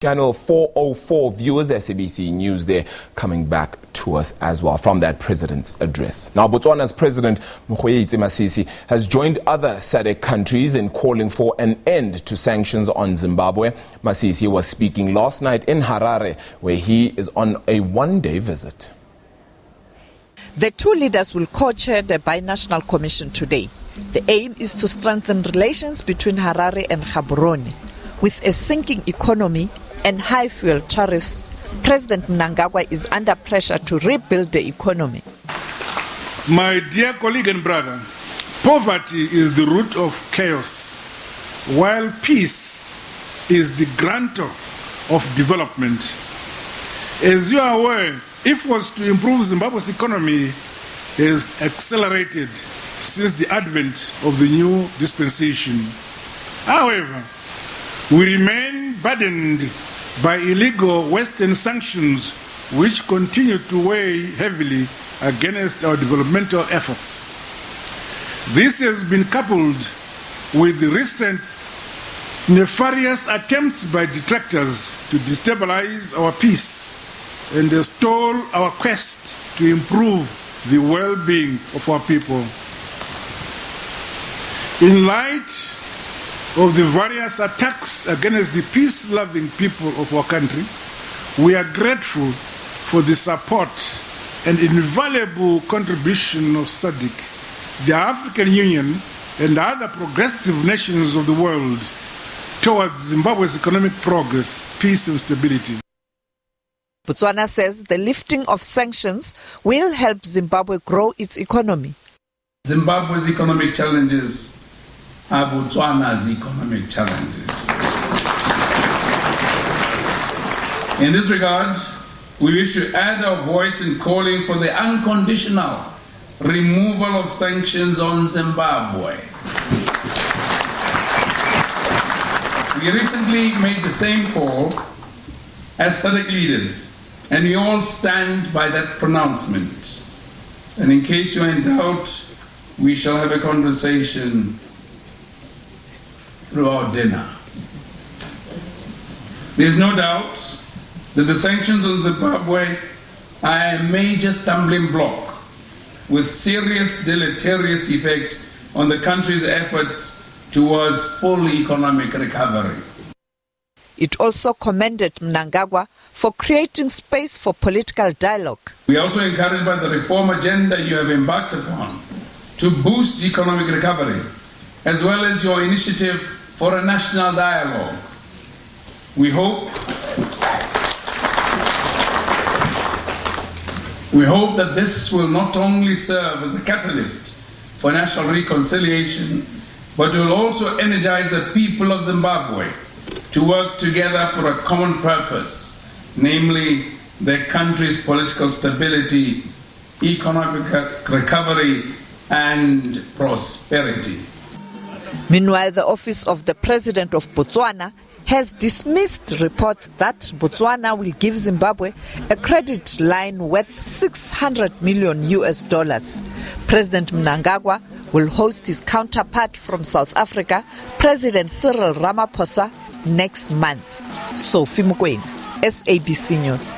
Channel 404 viewers, SABC News there, coming back to us as well from that president's address. Now, Botswana's President Mokgweetsi Masisi has joined other SADC countries in calling for an end to sanctions on Zimbabwe. Masisi was speaking last night in Harare, where he is on a one-day visit. The two leaders will co-chair the binational commission today. The aim is to strengthen relations between Harare and Gaborone. With a sinking economy and high fuel tariffs, President Mnangagwa is under pressure to rebuild the economy. My dear colleague and brother, poverty is the root of chaos, while peace is the grantor of development. As you are aware, efforts to improve Zimbabwe's economy has accelerated since the advent of the new dispensation. However, we remain burdened by illegal Western sanctions which continue to weigh heavily against our developmental efforts. This has been coupled with the recent nefarious attempts by detractors to destabilize our peace and stall our quest to improve the well-being of our people. In light of the various attacks against the peace-loving people of our country, we are grateful for the support and invaluable contribution of SADC, the African Union, and other progressive nations of the world towards Zimbabwe's economic progress, peace and stability. Botswana says the lifting of sanctions will help Zimbabwe grow its economy. Zimbabwe's economic challenges are Botswana's economic challenges. In this regard, we wish to add our voice in calling for the unconditional removal of sanctions on Zimbabwe. We recently made the same call as SADC leaders, and we all stand by that pronouncement. And in case you're in doubt, we shall have a conversation through our dinner. There's no doubt that the sanctions on Zimbabwe are a major stumbling block with serious deleterious effect on the country's efforts towards full economic recovery. It also commended Mnangagwa for creating space for political dialogue. We are also encouraged by the reform agenda you have embarked upon to boost economic recovery, as well as your initiative for a national dialogue. We hope that this will not only serve as a catalyst for national reconciliation, but will also energize the people of Zimbabwe to work together for a common purpose, namely their country's political stability, economic recovery, and prosperity. Meanwhile, the office of the President of Botswana has dismissed reports that Botswana will give Zimbabwe a credit line worth $600 million. President Mnangagwa will host his counterpart from South Africa, President Cyril Ramaphosa, next month. Sophie Mokgweetsi, SABC News.